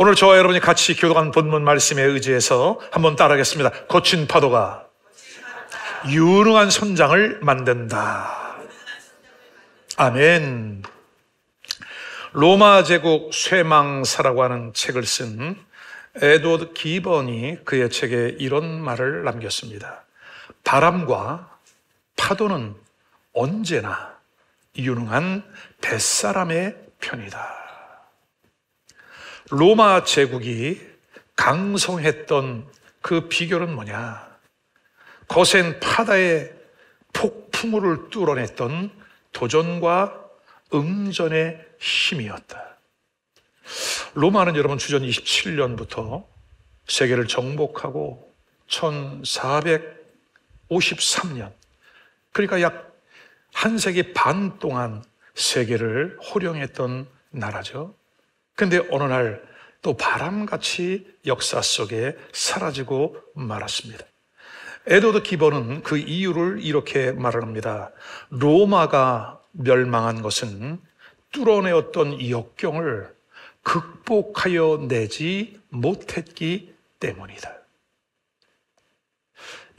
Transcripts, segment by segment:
오늘 저와 여러분이 같이 교독한 본문 말씀에 의지해서 한번 따라하겠습니다. 거친 파도가 유능한 선장을 만든다. 아멘. 로마 제국 쇠망사라고 하는 책을 쓴 에드워드 기번이 그의 책에 이런 말을 남겼습니다. 바람과 파도는 언제나 유능한 뱃사람의 편이다. 로마 제국이 강성했던 그 비결은 뭐냐? 거센 바다의 폭풍우를 뚫어냈던 도전과 응전의 힘이었다. 로마는 여러분 주전 27년부터 세계를 정복하고 1453년, 그러니까 약 한 세기 반 동안 세계를 호령했던 나라죠. 근데 어느 날 또 바람같이 역사 속에 사라지고 말았습니다. 에드워드 기번은 그 이유를 이렇게 말을 합니다. 로마가 멸망한 것은 뚫어내었던 역경을 극복하여 내지 못했기 때문이다.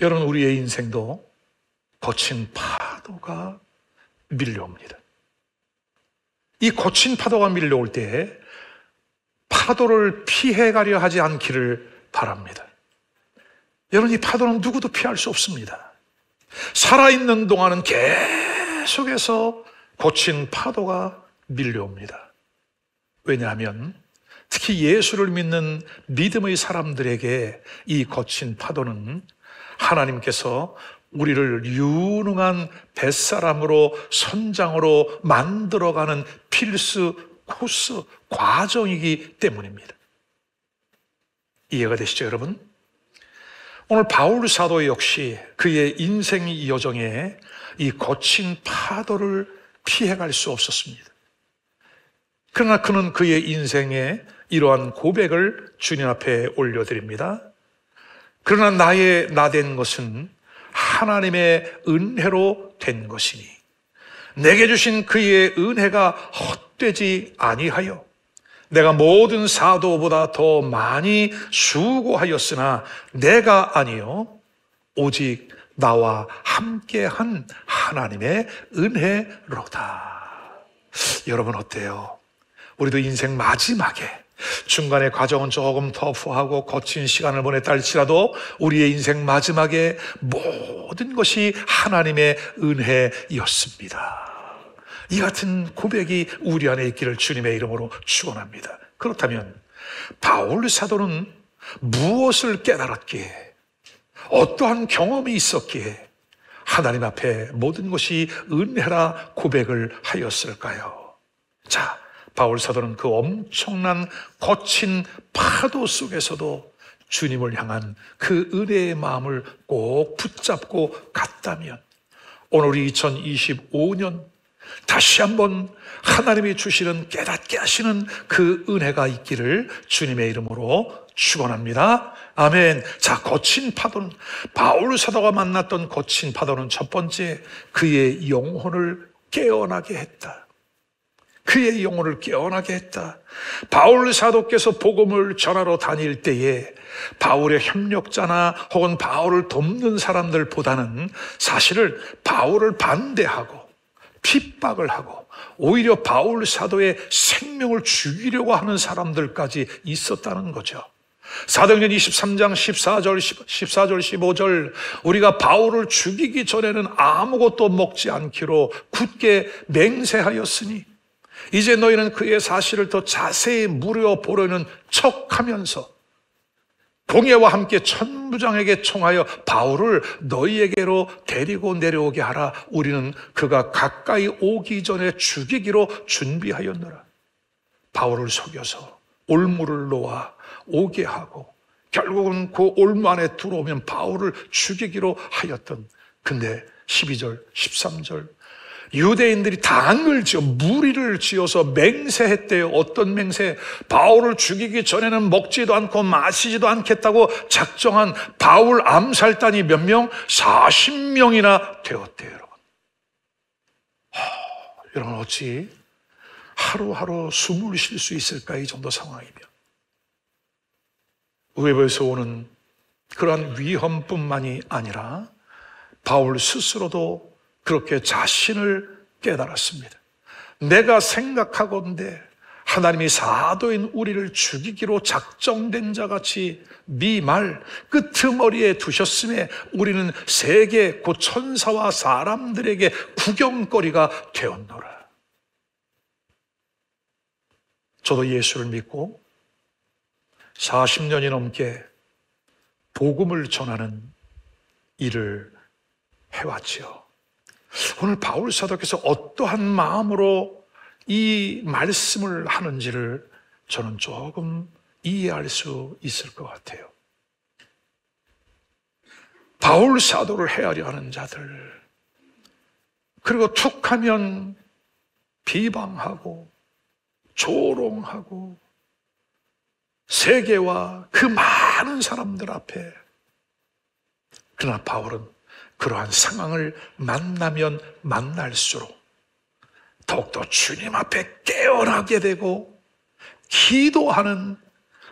여러분, 우리의 인생도 거친 파도가 밀려옵니다. 이 거친 파도가 밀려올 때 파도를 피해가려 하지 않기를 바랍니다. 여러분, 이 파도는 누구도 피할 수 없습니다. 살아있는 동안은 계속해서 거친 파도가 밀려옵니다. 왜냐하면 특히 예수를 믿는 믿음의 사람들에게 이 거친 파도는 하나님께서 우리를 유능한 뱃사람으로 선장으로 만들어가는 필수 코스 과정이기 때문입니다. 이해가 되시죠, 여러분? 오늘 바울 사도 역시 그의 인생 여정에 이 거친 파도를 피해갈 수 없었습니다. 그러나 그는 그의 인생에 이러한 고백을 주님 앞에 올려드립니다. 그러나 나의 나된 것은 하나님의 은혜로 된 것이니 내게 주신 그의 은혜가 헛되지 아니하여 내가 모든 사도보다 더 많이 수고하였으나 내가 아니요 오직 나와 함께한 하나님의 은혜로다. 여러분 어때요? 우리도 인생 마지막에 중간에 과정은 조금 터프하고 거친 시간을 보냈다 할지라도 우리의 인생 마지막에 모든 것이 하나님의 은혜였습니다. 이 같은 고백이 우리 안에 있기를 주님의 이름으로 축원합니다. 그렇다면 바울 사도는 무엇을 깨달았기에, 어떠한 경험이 있었기에 하나님 앞에 모든 것이 은혜라 고백을 하였을까요? 자, 바울 사도는 그 엄청난 거친 파도 속에서도 주님을 향한 그 은혜의 마음을 꼭 붙잡고 갔다면 오늘 2025년 다시 한번 하나님이 주시는 깨닫게 하시는 그 은혜가 있기를 주님의 이름으로 축원합니다. 아멘. 자, 거친 파도는, 바울 사도가 만났던 거친 파도는 첫 번째, 그의 영혼을 깨어나게 했다. 그의 영혼을 깨어나게 했다. 바울 사도께서 복음을 전하러 다닐 때에 바울의 협력자나 혹은 바울을 돕는 사람들보다는 사실은 바울을 반대하고 핍박을 하고 오히려 바울 사도의 생명을 죽이려고 하는 사람들까지 있었다는 거죠. 사도행전 23장 14절 15절 우리가 바울을 죽이기 전에는 아무것도 먹지 않기로 굳게 맹세하였으니 이제 너희는 그의 사실을 더 자세히 물어보려는 척하면서 공예와 함께 천부장에게 청하여 바울을 너희에게로 데리고 내려오게 하라. 우리는 그가 가까이 오기 전에 죽이기로 준비하였노라. 바울을 속여서 올무를 놓아 오게 하고 결국은 그 올무 안에 들어오면 바울을 죽이기로 하였던, 근데 12절 13절 유대인들이 당을 지어 무리를 지어서 맹세했대요. 어떤 맹세? 바울을 죽이기 전에는 먹지도 않고 마시지도 않겠다고 작정한 바울 암살단이 몇 명? 40명이나 되었대요. 여러분 어찌 하루하루 숨을 쉴 수 있을까? 이 정도 상황이면 외부에서 오는 그러한 위험뿐만이 아니라 바울 스스로도 그렇게 자신을 깨달았습니다. 내가 생각하건대 하나님이 사도인 우리를 죽이기로 작정된 자같이 네 말 끄트머리에 두셨음에 우리는 세계 곧 천사와 사람들에게 구경거리가 되었노라. 저도 예수를 믿고 40년이 넘게 복음을 전하는 일을 해왔지요. 오늘 바울 사도께서 어떠한 마음으로 이 말씀을 하는지를 저는 조금 이해할 수 있을 것 같아요. 바울 사도를 헤아려 하는 자들, 그리고 툭하면 비방하고 조롱하고 세계와 그 많은 사람들 앞에, 그러나 바울은 그러한 상황을 만나면 만날수록 더욱더 주님 앞에 깨어나게 되고 기도하는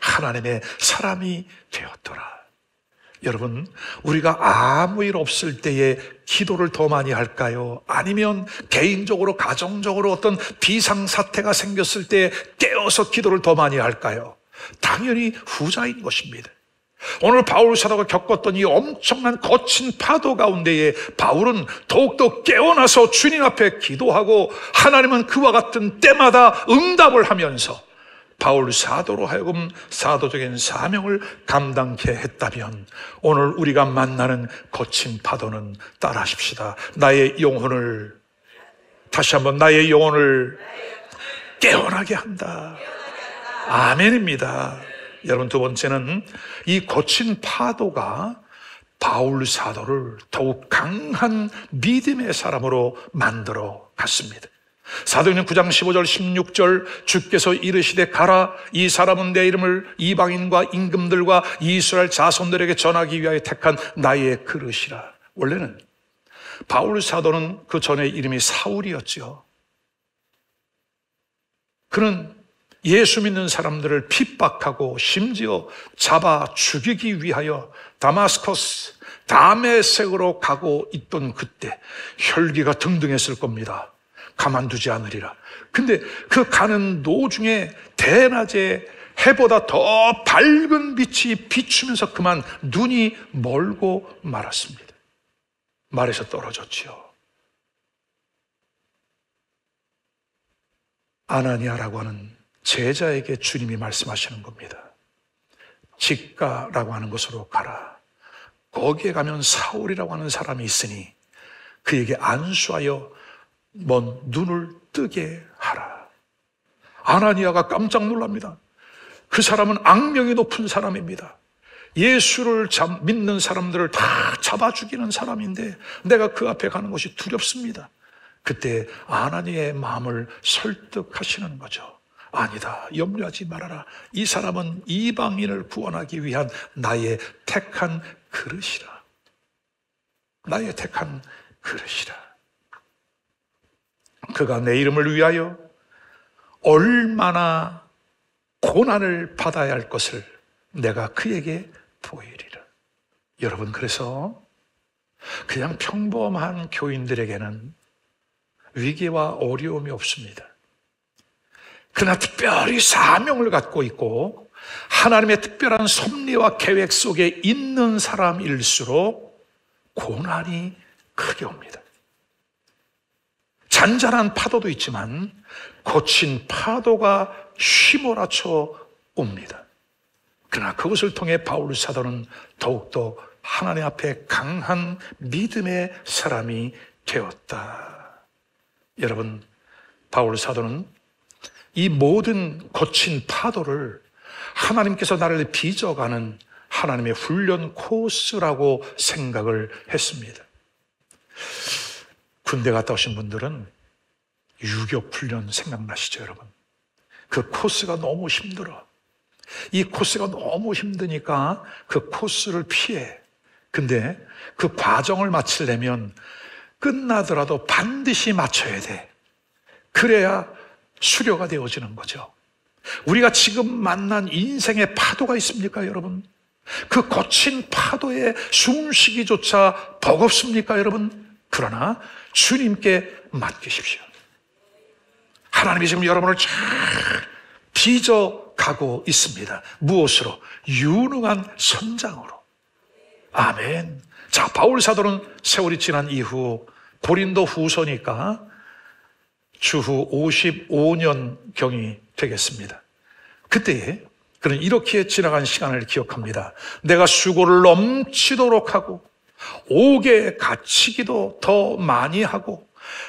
하나님의 사람이 되었더라. 여러분, 우리가 아무 일 없을 때에 기도를 더 많이 할까요? 아니면 개인적으로 가정적으로 어떤 비상사태가 생겼을 때 깨어서 기도를 더 많이 할까요? 당연히 후자인 것입니다. 오늘 바울 사도가 겪었던 이 엄청난 거친 파도 가운데에 바울은 더욱더 깨어나서 주님 앞에 기도하고 하나님은 그와 같은 때마다 응답을 하면서 바울 사도로 하여금 사도적인 사명을 감당케 했다면 오늘 우리가 만나는 거친 파도는 따라하십시다. 나의 영혼을, 다시 한번 나의 영혼을 깨어나게 한다. 아멘입니다. 여러분, 두 번째는 이 거친 파도가 바울 사도를 더욱 강한 믿음의 사람으로 만들어 갔습니다. 사도행전 9장 15절 16절 주께서 이르시되 가라, 이 사람은 내 이름을 이방인과 임금들과 이스라엘 자손들에게 전하기 위하여 택한 나의 그릇이라. 원래는 바울 사도는 그 전에 이름이 사울이었죠. 그는 예수 믿는 사람들을 핍박하고 심지어 잡아 죽이기 위하여 다마스커스, 다메섹으로 가고 있던 그때 혈기가 등등했을 겁니다. 가만두지 않으리라. 근데 그 가는 도중에 대낮에 해보다 더 밝은 빛이 비추면서 그만 눈이 멀고 말았습니다. 말에서 떨어졌지요. 아나니아라고 하는 제자에게 주님이 말씀하시는 겁니다. 직가라고 하는 곳으로 가라. 거기에 가면 사울이라고 하는 사람이 있으니 그에게 안수하여 먼 눈을 뜨게 하라. 아나니아가 깜짝 놀랍니다. 그 사람은 악명이 높은 사람입니다. 예수를 믿는 사람들을 다 잡아 죽이는 사람인데 내가 그 앞에 가는 것이 두렵습니다. 그때 아나니아의 마음을 설득하시는 거죠. 아니다, 염려하지 말아라. 이 사람은 이방인을 구원하기 위한 나의 택한 그릇이라. 나의 택한 그릇이라. 그가 내 이름을 위하여 얼마나 고난을 받아야 할 것을 내가 그에게 보이리라. 여러분, 그래서 그냥 평범한 교인들에게는 위기와 어려움이 없습니다. 그러나 특별히 사명을 갖고 있고 하나님의 특별한 섭리와 계획 속에 있는 사람일수록 고난이 크게 옵니다. 잔잔한 파도도 있지만 거친 파도가 휘몰아쳐 옵니다. 그러나 그것을 통해 바울 사도는 더욱더 하나님 앞에 강한 믿음의 사람이 되었다. 여러분, 바울 사도는 이 모든 거친 파도를 하나님께서 나를 빚어가는 하나님의 훈련 코스라고 생각을 했습니다. 군대 갔다 오신 분들은 유격 훈련 생각나시죠, 여러분? 그 코스가 너무 힘들어. 이 코스가 너무 힘드니까 그 코스를 피해. 근데 그 과정을 마치려면 끝나더라도 반드시 마쳐야 돼. 그래야 수료가 되어지는 거죠. 우리가 지금 만난 인생의 파도가 있습니까, 여러분? 그 거친 파도에 숨쉬기조차 버겁습니까, 여러분? 그러나 주님께 맡기십시오. 하나님이 지금 여러분을 잘 빚어가고 있습니다. 무엇으로? 유능한 선장으로. 아멘. 자, 바울 사도는 세월이 지난 이후 고린도 후서니까 주후 55년경이 되겠습니다. 그때에 그는 이렇게 지나간 시간을 기억합니다. 내가 수고를 넘치도록 하고 옥에 갇히기도 더 많이 하고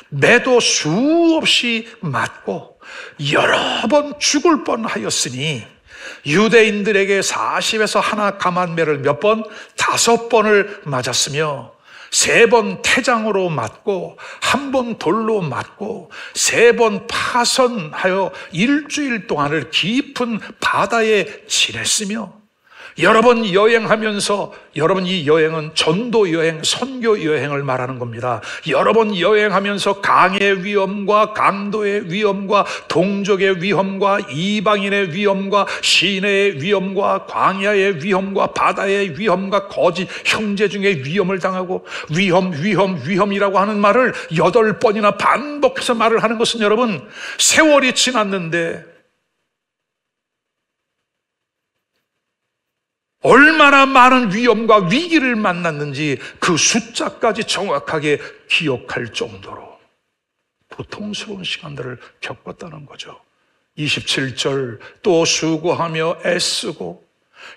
매도 수없이 맞고 여러 번 죽을 뻔하였으니 유대인들에게 40에서 하나 감한매를 몇 번? 5번을 맞았으며 3번 태장으로 맞고 1번 돌로 맞고 3번 파선하여 일주일 동안을 깊은 바다에 지냈으며 여러 번 여행하면서, 여러분 이 여행은 전도 여행, 선교 여행을 말하는 겁니다. 여러 번 여행하면서 강의 위험과 강도의 위험과 동족의 위험과 이방인의 위험과 시내의 위험과 광야의 위험과 바다의 위험과 거짓 형제 중에 위험을 당하고 위험이라고 하는 말을 8번이나 반복해서 말을 하는 것은 여러분 세월이 지났는데 얼마나 많은 위험과 위기를 만났는지 그 숫자까지 정확하게 기억할 정도로 고통스러운 시간들을 겪었다는 거죠. 27절, 또 수고하며 애쓰고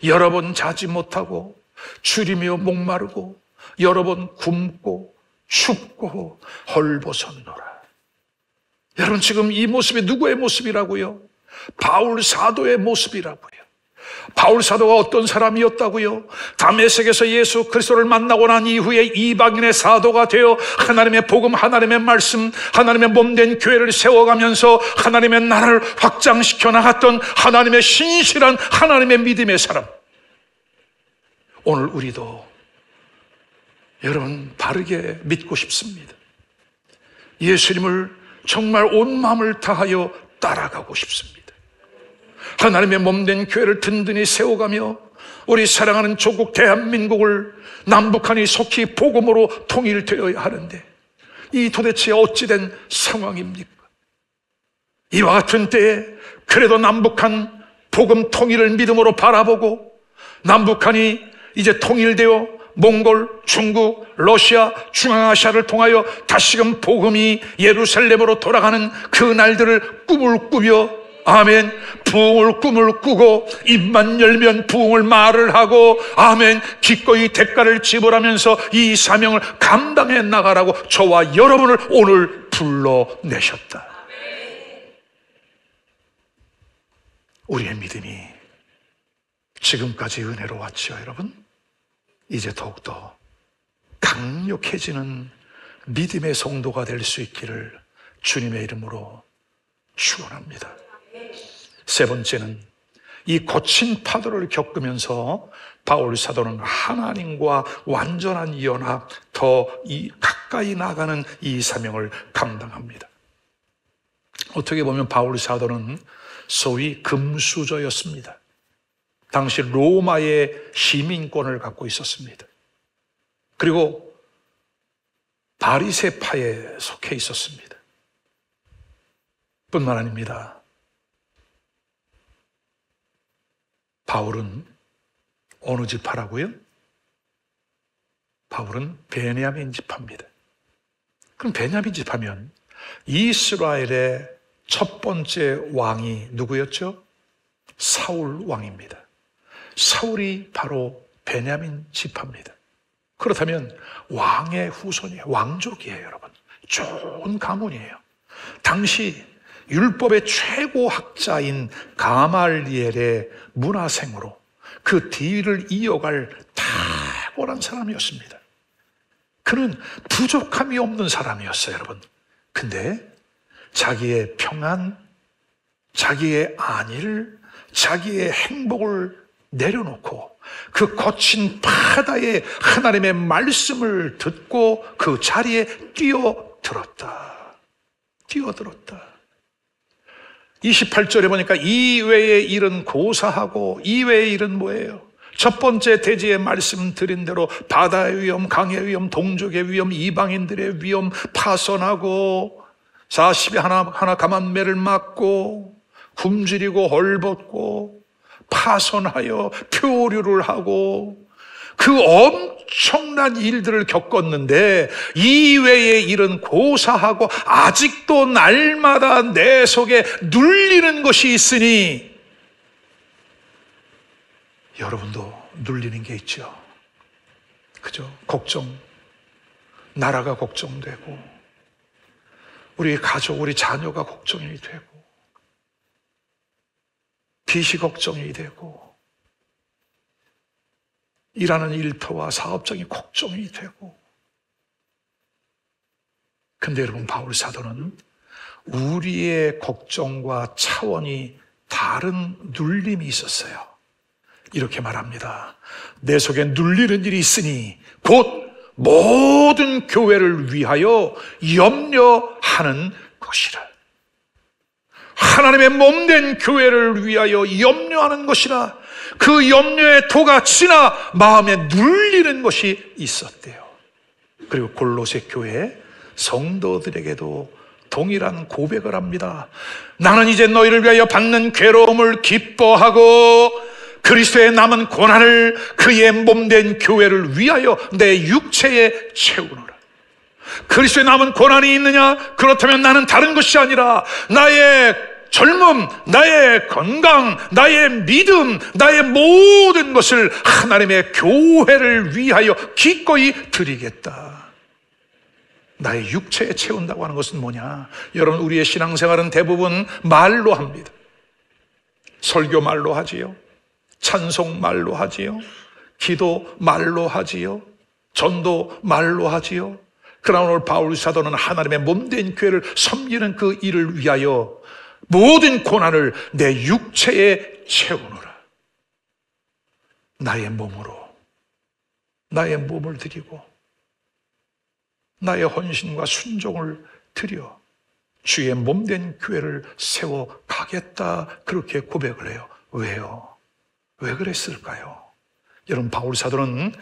여러 번 자지 못하고 줄이며 목마르고 여러 번 굶고 춥고 헐벗었노라. 여러분 지금 이 모습이 누구의 모습이라고요? 바울 사도의 모습이라고요. 바울 사도가 어떤 사람이었다고요? 다메섹에서 예수 그리스도를 만나고 난 이후에 이방인의 사도가 되어 하나님의 복음, 하나님의 말씀, 하나님의 몸된 교회를 세워가면서 하나님의 나라를 확장시켜 나갔던 하나님의 신실한 하나님의 믿음의 사람. 오늘 우리도 여러분 바르게 믿고 싶습니다. 예수님을 정말 온 마음을 다하여 따라가고 싶습니다. 하나님의 몸된 교회를 든든히 세워가며 우리 사랑하는 조국 대한민국을 남북한이 속히 복음으로 통일되어야 하는데 이 도대체 어찌된 상황입니까? 이와 같은 때에 그래도 남북한 복음 통일을 믿음으로 바라보고 남북한이 이제 통일되어 몽골, 중국, 러시아, 중앙아시아를 통하여 다시금 복음이 예루살렘으로 돌아가는 그 날들을 꿈을 꾸며 아멘, 부흥을 꿈을 꾸고 입만 열면 부흥을 말을 하고 아멘, 기꺼이 대가를 지불하면서 이 사명을 감당해 나가라고 저와 여러분을 오늘 불러내셨다. 우리의 믿음이 지금까지 은혜로 왔지요, 여러분. 이제 더욱더 강력해지는 믿음의 성도가 될 수 있기를 주님의 이름으로 축원합니다. 세 번째는 이 거친 파도를 겪으면서 바울 사도는 하나님과 완전한 연합, 더 가까이 나가는 이 사명을 감당합니다. 어떻게 보면 바울 사도는 소위 금수저였습니다. 당시 로마의 시민권을 갖고 있었습니다. 그리고 바리새파에 속해 있었습니다. 뿐만 아닙니다. 바울은 어느 지파라고요? 바울은 베냐민 지파입니다. 그럼 베냐민 지파면 이스라엘의 첫 번째 왕이 누구였죠? 사울 왕입니다. 사울이 바로 베냐민 지파입니다. 그렇다면 왕의 후손이에요. 왕족이에요, 여러분. 좋은 가문이에요. 당시 율법의 최고 학자인 가말리엘의 문화생으로 그 뒤를 이어갈 탁월한 사람이었습니다. 그는 부족함이 없는 사람이었어요, 여러분. 근데 자기의 평안, 자기의 안위를, 자기의 행복을 내려놓고 그 거친 바다에 하나님의 말씀을 듣고 그 자리에 뛰어들었다. 28절에 보니까 이외의 일은 고사하고, 이외의 일은 뭐예요? 첫 번째 대지에 말씀드린 대로 바다의 위험, 강의 위험, 동족의 위험, 이방인들의 위험, 파손하고 40에 하나 가만매를 맞고 굶주리고 헐벗고 파손하여 표류를 하고 그 엄청난 일들을 겪었는데 이외의 일은 고사하고 아직도 날마다 내 속에 눌리는 것이 있으니 여러분도 눌리는 게 있죠. 그죠? 걱정, 나라가 걱정되고 우리 가족, 우리 자녀가 걱정이 되고 빚이 걱정이 되고 일하는 일터와 사업장이 걱정이 되고. 근데 여러분, 바울 사도는 우리의 걱정과 차원이 다른 눌림이 있었어요. 이렇게 말합니다. 내 속에 눌리는 일이 있으니 곧 모든 교회를 위하여 염려하는 것이라. 하나님의 몸된 교회를 위하여 염려하는 것이라. 그 염려의 도가 지나 마음에 눌리는 것이 있었대요. 그리고 골로새 교회 성도들에게도 동일한 고백을 합니다. 나는 이제 너희를 위하여 받는 괴로움을 기뻐하고 그리스도의 남은 고난을 그의 몸된 교회를 위하여 내 육체에 채우노라. 그리스도의 남은 고난이 있느냐? 그렇다면 나는 다른 것이 아니라 나의 젊음, 나의 건강, 나의 믿음, 나의 모든 것을 하나님의 교회를 위하여 기꺼이 드리겠다. 나의 육체에 채운다고 하는 것은 뭐냐? 여러분, 우리의 신앙생활은 대부분 말로 합니다. 설교 말로 하지요. 찬송 말로 하지요. 기도 말로 하지요. 전도 말로 하지요. 그러나 오늘 바울 사도는 하나님의 몸된 교회를 섬기는 그 일을 위하여 모든 고난을 내 육체에 채우노라. 나의 몸으로 나의 몸을 드리고 나의 헌신과 순종을 드려 주의 몸된 교회를 세워가겠다. 그렇게 고백을 해요. 왜요? 왜 그랬을까요? 여러분, 바울 사도는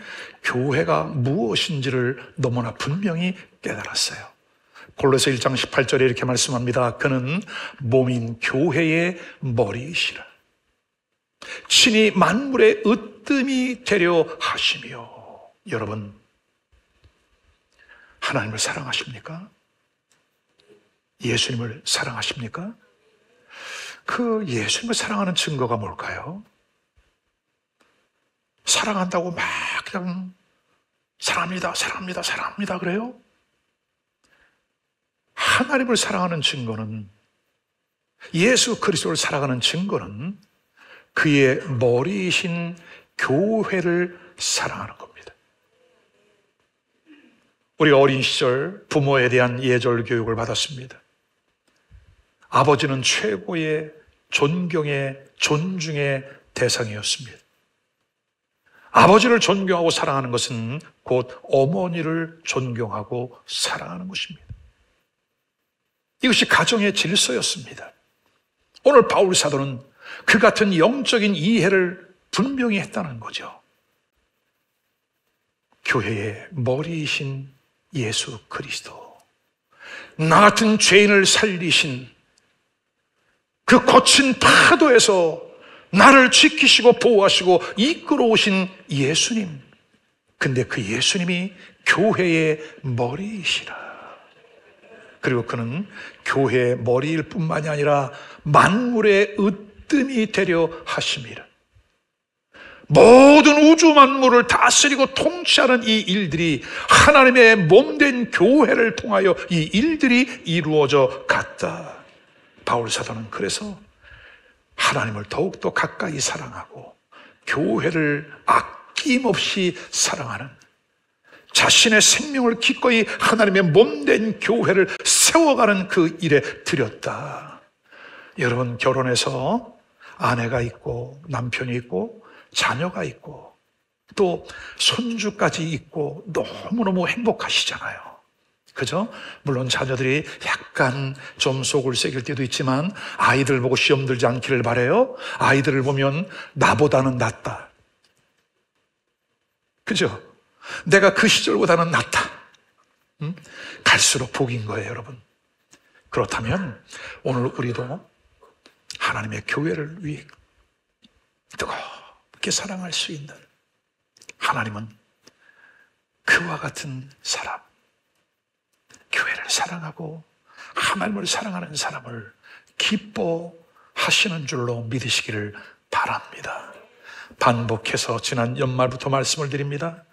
교회가 무엇인지를 너무나 분명히 깨달았어요. 골로새 1장 18절에 이렇게 말씀합니다. 그는 몸인 교회의 머리이시라. 친히 만물의 으뜸이 되려 하시며. 여러분, 하나님을 사랑하십니까? 예수님을 사랑하십니까? 그 예수님을 사랑하는 증거가 뭘까요? 사랑한다고 막 그냥 사랑합니다, 사랑합니다, 사랑합니다 그래요? 하나님을 사랑하는 증거는, 예수 그리스도를 사랑하는 증거는 그의 머리이신 교회를 사랑하는 겁니다. 우리가 어린 시절 부모에 대한 예절 교육을 받았습니다. 아버지는 최고의 존경의, 존중의 대상이었습니다. 아버지를 존경하고 사랑하는 것은 곧 어머니를 존경하고 사랑하는 것입니다. 이것이 가정의 질서였습니다. 오늘 바울 사도는 그 같은 영적인 이해를 분명히 했다는 거죠. 교회의 머리이신 예수 그리스도, 나 같은 죄인을 살리신 그 거친 파도에서 나를 지키시고 보호하시고 이끌어오신 예수님, 근데 그 예수님이 교회의 머리이시라. 그리고 그는 교회의 머리일 뿐만이 아니라 만물의 으뜸이 되려 하심이라. 모든 우주 만물을 다스리고 통치하는 이 일들이 하나님의 몸된 교회를 통하여 이 일들이 이루어져 갔다. 바울 사도는 그래서 하나님을 더욱더 가까이 사랑하고 교회를 아낌없이 사랑하는, 자신의 생명을 기꺼이 하나님의 몸된 교회를 세워가는 그 일에 들였다. 여러분, 결혼해서 아내가 있고 남편이 있고 자녀가 있고 또 손주까지 있고 너무너무 행복하시잖아요. 그죠? 물론 자녀들이 약간 좀 속을 새길 때도 있지만 아이들 보고 시험 들지 않기를 바라요. 아이들을 보면 나보다는 낫다, 그죠? 내가 그 시절보다는 낫다. 갈수록 복인 거예요, 여러분. 그렇다면 오늘 우리도 하나님의 교회를 위해 뜨겁게 사랑할 수 있는, 하나님은 그와 같은 사람, 교회를 사랑하고 하나님을 사랑하는 사람을 기뻐하시는 줄로 믿으시기를 바랍니다. 반복해서 지난 연말부터 말씀을 드립니다.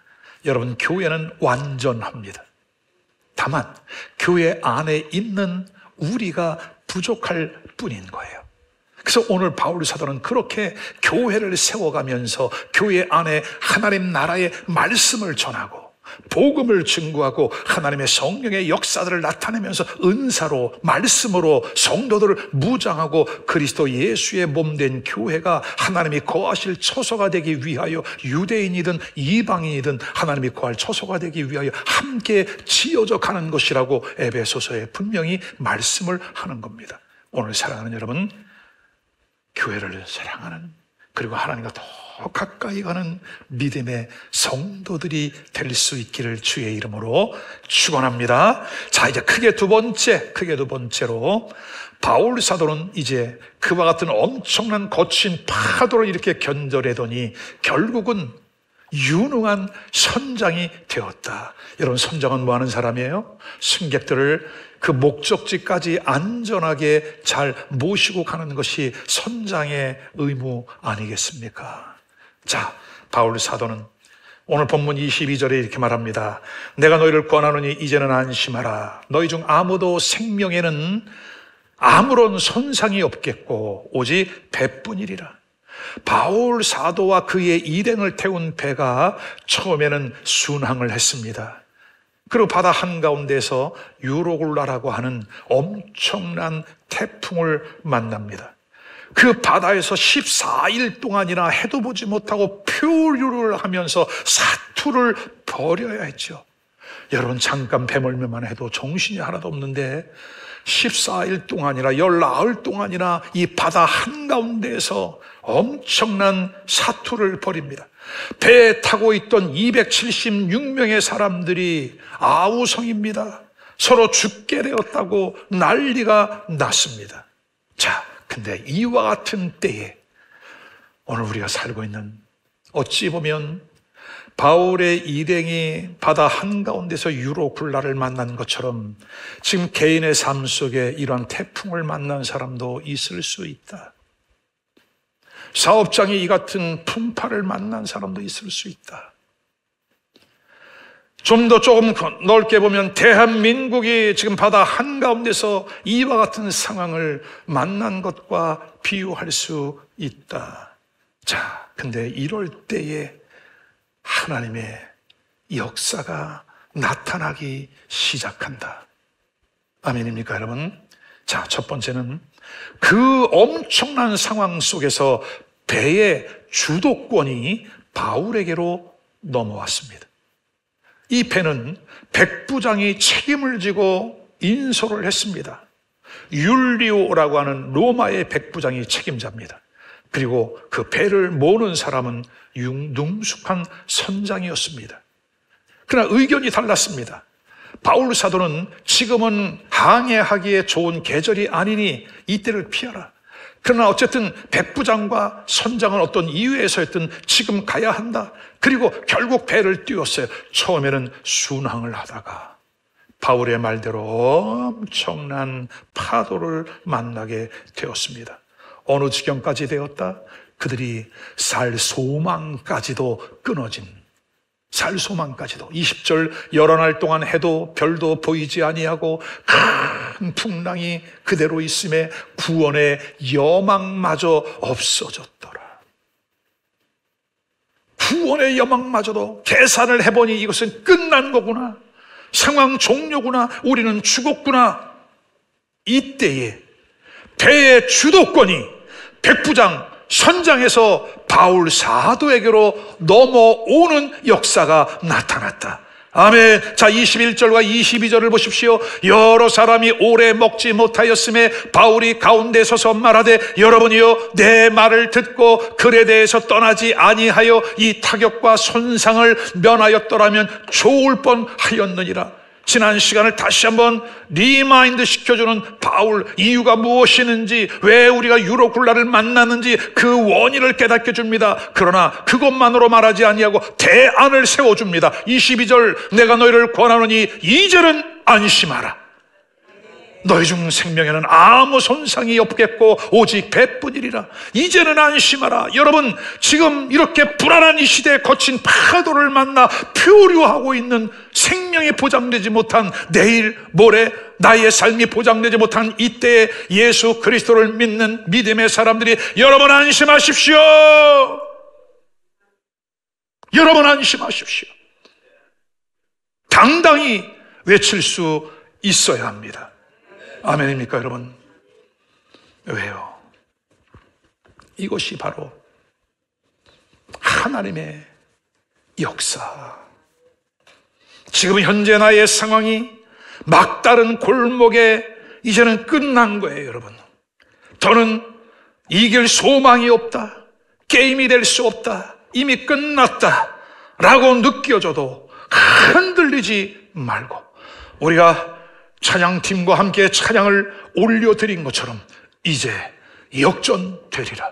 여러분, 교회는 완전합니다. 다만 교회 안에 있는 우리가 부족할 뿐인 거예요. 그래서 오늘 바울 사도는 그렇게 교회를 세워가면서 교회 안에 하나님 나라의 말씀을 전하고 복음을 증거하고 하나님의 성령의 역사들을 나타내면서 은사로, 말씀으로 성도들을 무장하고 그리스도 예수의 몸된 교회가 하나님이 거하실 처소가 되기 위하여 유대인이든 이방인이든 하나님이 거할 처소가 되기 위하여 함께 지어져 가는 것이라고 에베소서에 분명히 말씀을 하는 겁니다. 오늘 사랑하는 여러분, 교회를 사랑하는, 그리고 하나님과 더 가까이 가는 믿음의 성도들이 될 수 있기를 주의 이름으로 축원합니다. 자, 이제 크게 두 번째로 바울 사도는 이제 그와 같은 엄청난 거친 파도를 이렇게 견뎌내더니 결국은 유능한 선장이 되었다. 여러분, 선장은 뭐 하는 사람이에요? 승객들을 그 목적지까지 안전하게 잘 모시고 가는 것이 선장의 의무 아니겠습니까? 자, 바울 사도는 오늘 본문 22절에 이렇게 말합니다. 내가 너희를 권하노니 이제는 안심하라. 너희 중 아무도 생명에는 아무런 손상이 없겠고 오직 배뿐이리라. 바울 사도와 그의 일행을 태운 배가 처음에는 순항을 했습니다. 그리고 바다 한가운데서 유로굴라라고 하는 엄청난 태풍을 만납니다. 그 바다에서 14일 동안이나 해도 보지 못하고 표류를 하면서 사투를 벌여야 했죠. 여러분, 잠깐 배멀미만 해도 정신이 하나도 없는데 14일 동안이나 19일 동안이나 이 바다 한가운데에서 엄청난 사투를 벌입니다. 배에 타고 있던 276명의 사람들이 아우성입니다. 서로 죽게 되었다고 난리가 났습니다. 자, 근데 이와 같은 때에 오늘 우리가 살고 있는, 어찌 보면 바울의 일행이 바다 한가운데서 유로굴라를 만난 것처럼 지금 개인의 삶 속에 이러한 태풍을 만난 사람도 있을 수 있다. 사업장이 이 같은 풍파를 만난 사람도 있을 수 있다. 좀 더 조금 넓게 보면 대한민국이 지금 바다 한가운데서 이와 같은 상황을 만난 것과 비유할 수 있다. 자, 근데 이럴 때에 하나님의 역사가 나타나기 시작한다. 아멘입니까, 여러분? 자, 첫 번째는 그 엄청난 상황 속에서 배의 주도권이 바울에게로 넘어왔습니다. 이 배는 백부장이 책임을 지고 인솔을 했습니다. 율리오라고 하는 로마의 백부장이 책임자입니다. 그리고 그 배를 모는 사람은 능숙한 선장이었습니다. 그러나 의견이 달랐습니다. 바울 사도는 지금은 항해하기에 좋은 계절이 아니니 이때를 피하라. 그러나 어쨌든 백부장과 선장은 어떤 이유에서였든 지금 가야 한다. 그리고 결국 배를 띄웠어요. 처음에는 순항을 하다가 바울의 말대로 엄청난 파도를 만나게 되었습니다. 어느 지경까지 되었다? 그들이 살 소망까지도 끊어진, 살 소망까지도 20절 여러 날 동안 해도 별도 보이지 아니하고 큰 풍랑이 그대로 있음에 구원의 여망마저 없어졌더라. 구원의 여망마저도 계산을 해보니 이것은 끝난 거구나, 상황 종료구나, 우리는 죽었구나. 이때에 배의 주도권이 백부장, 선장에서 바울 사도에게로 넘어오는 역사가 나타났다. 아멘. 자, 21절과 22절을 보십시오. 여러 사람이 오래 먹지 못하였음에 바울이 가운데 서서 말하되 여러분이요 내 말을 듣고 글에 대해서 떠나지 아니하여 이 타격과 손상을 면하였더라면 좋을 뻔하였느니라. 지난 시간을 다시 한번 리마인드 시켜주는 바울, 이유가 무엇이는지, 왜 우리가 유로굴라를 만났는지 그 원인을 깨닫게 줍니다. 그러나 그것만으로 말하지 아니하고 대안을 세워줍니다. 22절, 내가 너희를 권하노니 이제는 안심하라. 너희 중 생명에는 아무 손상이 없겠고 오직 배뿐이리라. 이제는 안심하라. 여러분, 지금 이렇게 불안한 이 시대에 거친 파도를 만나 표류하고 있는, 생명이 보장되지 못한 내일 모레 나의 삶이 보장되지 못한 이때에 예수 그리스도를 믿는 믿음의 사람들이, 여러분 안심하십시오. 여러분 안심하십시오. 당당히 외칠 수 있어야 합니다. 아멘입니까, 여러분? 왜요? 이것이 바로 하나님의 역사. 지금 현재 나의 상황이 막다른 골목에 이제는 끝난 거예요, 여러분. 더는 이길 소망이 없다, 게임이 될 수 없다, 이미 끝났다 라고 느껴져도 흔들리지 말고, 우리가 찬양팀과 함께 찬양을 올려드린 것처럼 이제 역전되리라.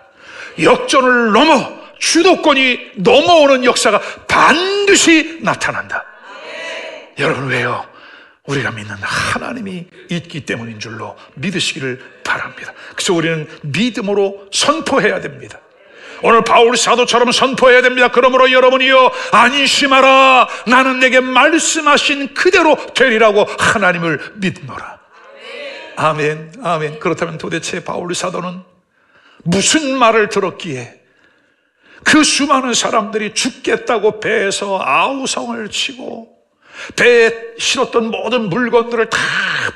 역전을 넘어 주도권이 넘어오는 역사가 반드시 나타난다. 여러분, 왜요? 우리가 믿는 하나님이 있기 때문인 줄로 믿으시기를 바랍니다. 그래서 우리는 믿음으로 선포해야 됩니다. 오늘 바울 사도처럼 선포해야 됩니다. 그러므로 여러분이요 안심하라. 나는 내게 말씀하신 그대로 되리라고 하나님을 믿노라. 아멘, 아멘. 그렇다면 도대체 바울 사도는 무슨 말을 들었기에 그 수많은 사람들이 죽겠다고 배에서 아우성을 치고 배에 실었던 모든 물건들을 다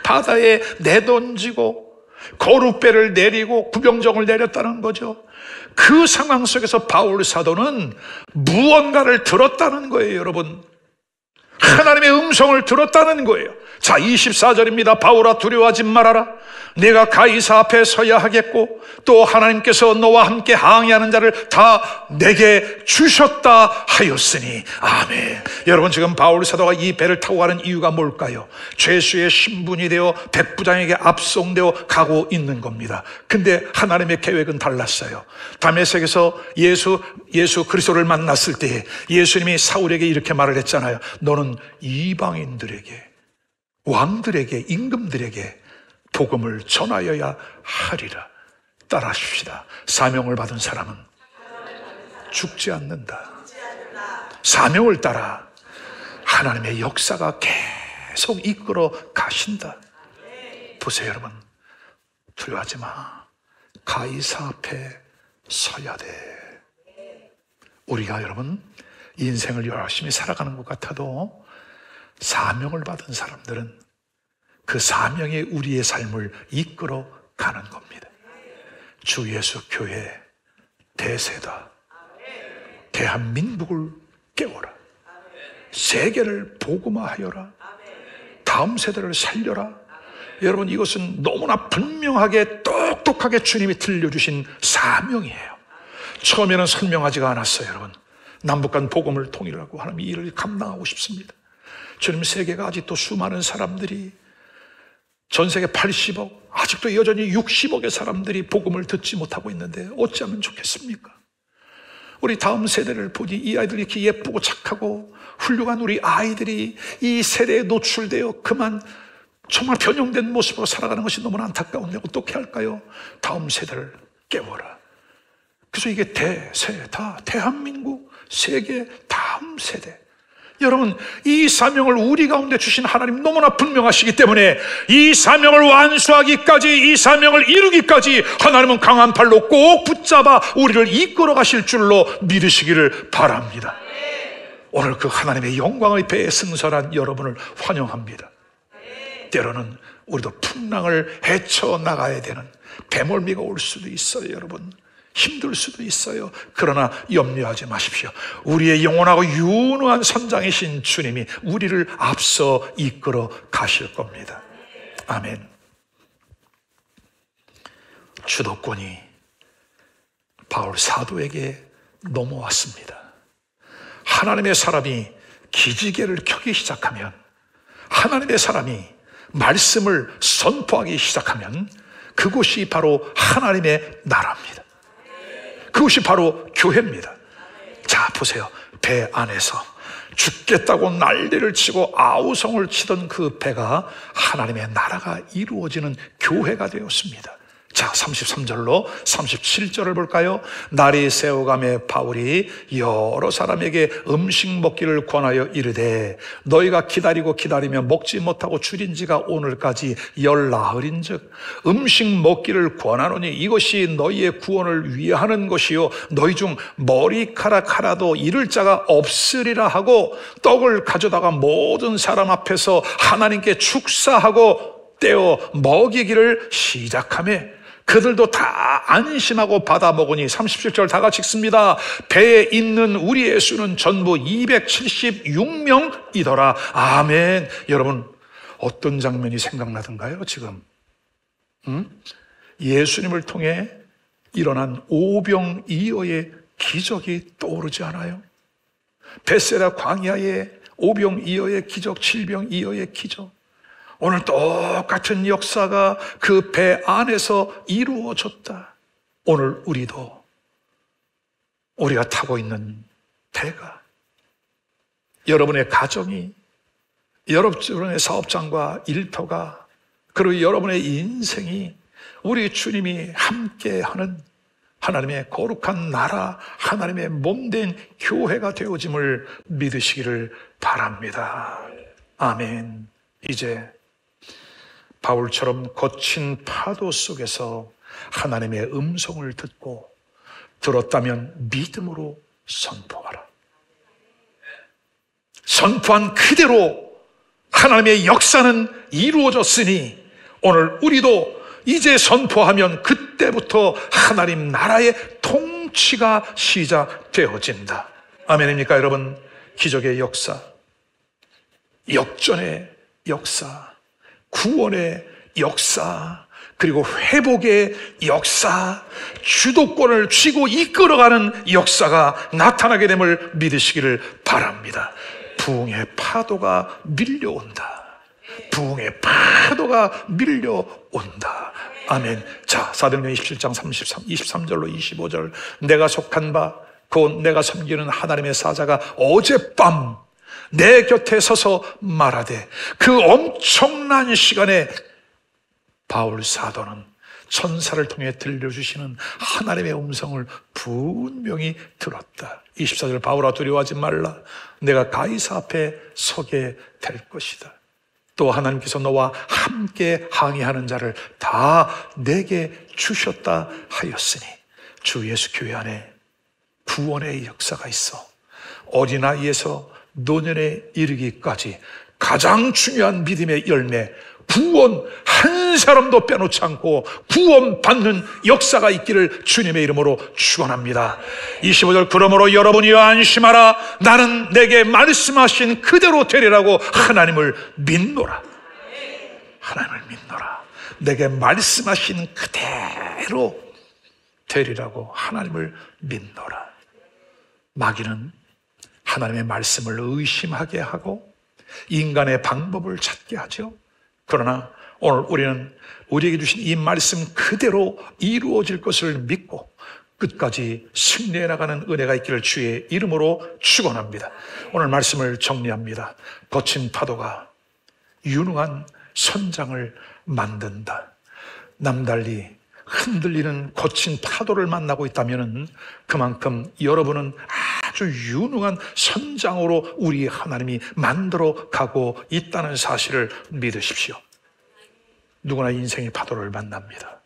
바다에 내던지고 거룻배를 내리고 구병정을 내렸다는 거죠. 그 상황 속에서 바울 사도는 무언가를 들었다는 거예요, 여러분. 하나님의 음성을 들었다는 거예요. 자, 24절입니다. 바울아, 두려워하지 말아라. 내가 가이사 앞에 서야 하겠고 또 하나님께서 너와 함께 항의하는 자를 다 내게 주셨다 하였으니. 아멘. 여러분, 지금 바울 사도가 이 배를 타고 가는 이유가 뭘까요? 죄수의 신분이 되어 백부장에게 압송되어 가고 있는 겁니다. 근데 하나님의 계획은 달랐어요. 다메섹에서 예수 그리스도를 만났을 때 예수님이 사울에게 이렇게 말을 했잖아요. 너는 이방인들에게, 왕들에게, 임금들에게 복음을 전하여야 하리라. 따라하십시다. 사명을 받은 사람은 죽지 않는다. 사명을 따라 하나님의 역사가 계속 이끌어 가신다. 보세요, 여러분. 두려워하지 마. 가이사 앞에 서야 돼. 우리가 여러분 인생을 열심히 살아가는 것 같아도 사명을 받은 사람들은 그 사명이 우리의 삶을 이끌어 가는 겁니다. 주 예수 교회 대세다. 대한민국을 깨워라. 세계를 복음화하여라. 다음 세대를 살려라. 여러분, 이것은 너무나 분명하게 똑똑하게 주님이 들려주신 사명이에요. 처음에는 설명하지가 않았어요, 여러분. 남북 간 복음을 통일하고 하나님 이 일을 감당하고 싶습니다. 주님, 세계가 아직도 수많은 사람들이, 전 세계 80억, 아직도 여전히 60억의 사람들이 복음을 듣지 못하고 있는데 어찌하면 좋겠습니까? 우리 다음 세대를 보니 이 아이들이 이렇게 예쁘고 착하고 훌륭한 우리 아이들이 이 세대에 노출되어 그만 정말 변형된 모습으로 살아가는 것이 너무나 안타까운데 어떻게 할까요? 다음 세대를 깨워라. 그래서 이게 대세다. 대한민국, 세계, 다음 세대. 여러분, 이 사명을 우리 가운데 주신 하나님 너무나 분명하시기 때문에 이 사명을 완수하기까지, 이 사명을 이루기까지 하나님은 강한 팔로 꼭 붙잡아 우리를 이끌어 가실 줄로 믿으시기를 바랍니다. 오늘 그 하나님의 영광의 배에 승선한 여러분을 환영합니다. 때로는 우리도 풍랑을 헤쳐나가야 되는 배멀미가 올 수도 있어요, 여러분. 힘들 수도 있어요. 그러나 염려하지 마십시오. 우리의 영원하고 유능한 선장이신 주님이 우리를 앞서 이끌어 가실 겁니다. 아멘. 주도권이 바울 사도에게 넘어왔습니다. 하나님의 사람이 기지개를 켜기 시작하면, 하나님의 사람이 말씀을 선포하기 시작하면 그곳이 바로 하나님의 나라입니다. 그것이 바로 교회입니다. 자, 보세요. 배 안에서 죽겠다고 난리를 치고 아우성을 치던 그 배가 하나님의 나라가 이루어지는 교회가 되었습니다. 자, 33절로 37절을 볼까요? 날이 새어가매 바울이 여러 사람에게 음식 먹기를 권하여 이르되 너희가 기다리며 먹지 못하고 줄인 지가 오늘까지 열나흘인즉 음식 먹기를 권하노니 이것이 너희의 구원을 위하는 것이요 너희 중 머리카락 하나도 잃을 자가 없으리라 하고 떡을 가져다가 모든 사람 앞에서 하나님께 축사하고 떼어 먹이기를 시작하며 그들도 다 안심하고 받아 먹으니 37절 다 같이 읽습니다. 배에 있는 우리의 수는 전부 276명이더라. 아멘. 여러분, 어떤 장면이 생각나던가요, 지금? 예수님을 통해 일어난 오병이어의 기적이 떠오르지 않아요? 벳세다 광야의 오병이어의 기적, 칠병이어의 기적. 오늘 똑같은 역사가 그 배 안에서 이루어졌다. 오늘 우리가 타고 있는 배가, 여러분의 가정이, 여러분의 사업장과 일터가, 그리고 여러분의 인생이 우리 주님이 함께하는 하나님의 거룩한 나라, 하나님의 몸된 교회가 되어짐을 믿으시기를 바랍니다. 아멘. 이제 바울처럼 거친 파도 속에서 하나님의 음성을 듣고 들었다면 믿음으로 선포하라. 선포한 그대로 하나님의 역사는 이루어졌으니 오늘 우리도 이제 선포하면 그때부터 하나님 나라의 통치가 시작되어진다. 아멘입니까, 여러분? 기적의 역사, 역전의 역사, 구원의 역사, 그리고 회복의 역사, 주도권을 쥐고 이끌어가는 역사가 나타나게 됨을 믿으시기를 바랍니다. 부흥의 파도가 밀려온다. 부흥의 파도가 밀려온다. 아멘. 자, 사도행전 27장 23절로 25절. 내가 속한 바 곧 내가 섬기는 하나님의 사자가 어젯밤 내 곁에 서서 말하되, 그 엄청난 시간에 바울 사도는 천사를 통해 들려주시는 하나님의 음성을 분명히 들었다. 24절, 바울아 두려워하지 말라. 내가 가이사 앞에 서게 될 것이다. 또 하나님께서 너와 함께 항의하는 자를 다 내게 주셨다 하였으니, 주 예수 교회 안에 구원의 역사가 있어 어린아이에서 노년에 이르기까지 가장 중요한 믿음의 열매, 구원 한 사람도 빼놓지 않고 구원받는 역사가 있기를 주님의 이름으로 축원합니다. 25절, 그러므로 여러분이 안심하라. 나는 내게 말씀하신 그대로 되리라고 하나님을 믿노라. 하나님을 믿노라. 내게 말씀하신 그대로 되리라고 하나님을 믿노라. 마귀는 하나님의 말씀을 의심하게 하고 인간의 방법을 찾게 하죠. 그러나 오늘 우리는 우리에게 주신 이 말씀 그대로 이루어질 것을 믿고 끝까지 승리해 나가는 은혜가 있기를 주의 이름으로 축원합니다. 오늘 말씀을 정리합니다. 거친 파도가 유능한 선장을 만든다. 남달리 흔들리는 거친 파도를 만나고 있다면 그만큼 여러분은 아주 유능한 선장으로 우리 하나님이 만들어 가고 있다는 사실을 믿으십시오. 누구나 인생의 파도를 만납니다.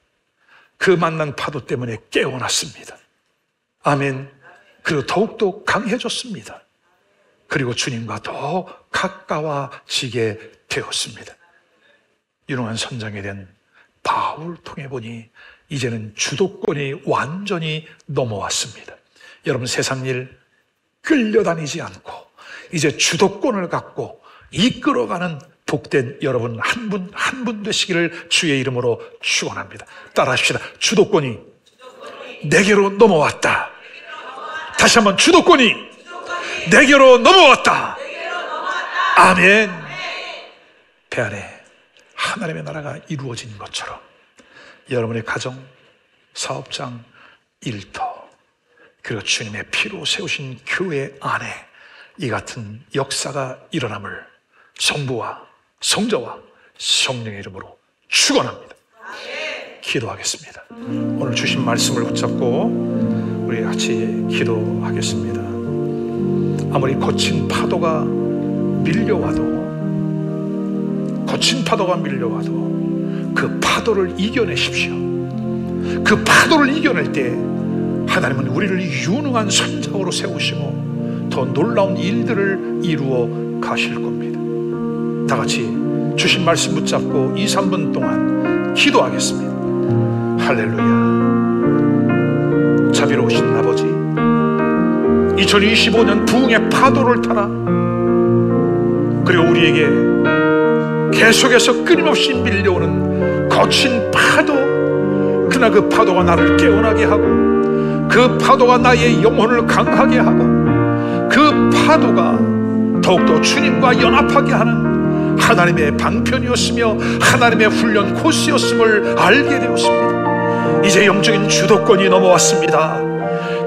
그 만난 파도 때문에 깨어났습니다. 아멘. 그리고 더욱더 강해졌습니다. 그리고 주님과 더 가까워지게 되었습니다. 유능한 선장에 대한 바울 통해 보니 이제는 주도권이 완전히 넘어왔습니다. 여러분, 세상 일 끌려다니지 않고 이제 주도권을 갖고 이끌어가는 복된 여러분 한 분 한 분 되시기를 주의 이름으로 축원합니다. 따라합시다. 주도권이 내게로 넘어왔다. 다시 한번, 주도권이 내게로 넘어왔다. 아멘. 배 안에 하나님의 나라가 이루어진 것처럼 여러분의 가정, 사업장, 일터, 그리고 주님의 피로 세우신 교회 안에 이 같은 역사가 일어남을 성부와 성자와 성령의 이름으로 축원합니다. 기도하겠습니다. 오늘 주신 말씀을 붙잡고 우리 같이 기도하겠습니다. 아무리 거친 파도가 밀려와도 그 파도를 이겨내십시오. 그 파도를 이겨낼 때 하나님은 우리를 유능한 선장으로 세우시고 더 놀라운 일들을 이루어 가실 겁니다. 다 같이 주신 말씀 붙잡고 2, 3분 동안 기도하겠습니다. 할렐루야. 자비로우신 아버지, 2025년 부흥의 파도를 타라. 그리고 우리에게 계속해서 끊임없이 밀려오는 거친 파도, 그러나 그 파도가 나를 깨어나게 하고, 그 파도가 나의 영혼을 강하게 하고, 그 파도가 더욱더 주님과 연합하게 하는 하나님의 방편이었으며 하나님의 훈련 코스였음을 알게 되었습니다. 이제 영적인 주도권이 넘어왔습니다.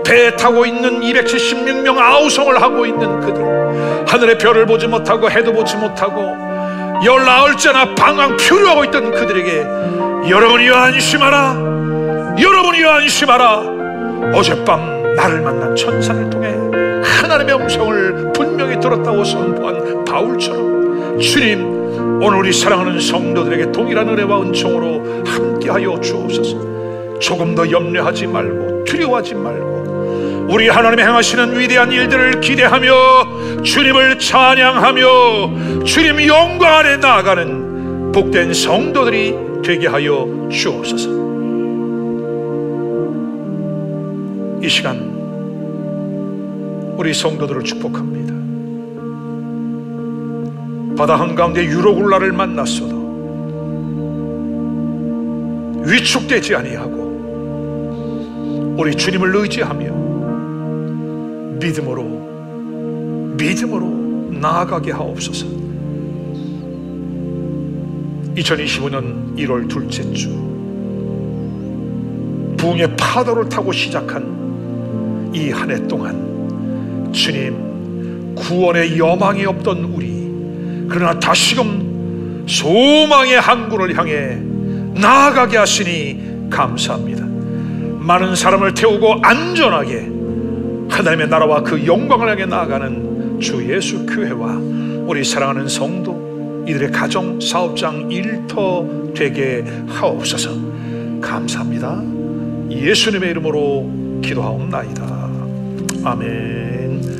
배에 타고 있는 276명 아우성을 하고 있는 그들, 하늘의 별을 보지 못하고 해도 보지 못하고 열나흘째나 방황 표류하고 있던 그들에게 여러분이여 안심하라, 여러분이여 안심하라. 어젯밤 나를 만난 천사를 통해 하나님의 음성을 분명히 들었다고 선포한 바울처럼 주님, 오늘 우리 사랑하는 성도들에게 동일한 은혜와 은총으로 함께하여 주옵소서. 조금 더 염려하지 말고 두려워하지 말고 우리 하나님의 행하시는 위대한 일들을 기대하며 주님을 찬양하며 주님 영광 안에 나아가는 복된 성도들이 되게 하여 주옵소서. 이 시간 우리 성도들을 축복합니다. 바다 한가운데 유로굴라를 만났어도 위축되지 아니하고 우리 주님을 의지하며 믿음으로 나아가게 하옵소서. 2025년 1월 둘째 주, 부흥의 파도를 타고 시작한 이 한 해 동안 주님, 구원의 여망이 없던 우리, 그러나 다시금 소망의 항구를 향해 나아가게 하시니 감사합니다. 많은 사람을 태우고 안전하게 하나님의 나라와 그 영광을 향해 나아가는 주 예수 교회와 우리 사랑하는 성도, 이들의 가정, 사업장, 일터 되게 하옵소서. 감사합니다. 예수님의 이름으로 기도하옵나이다. 아멘.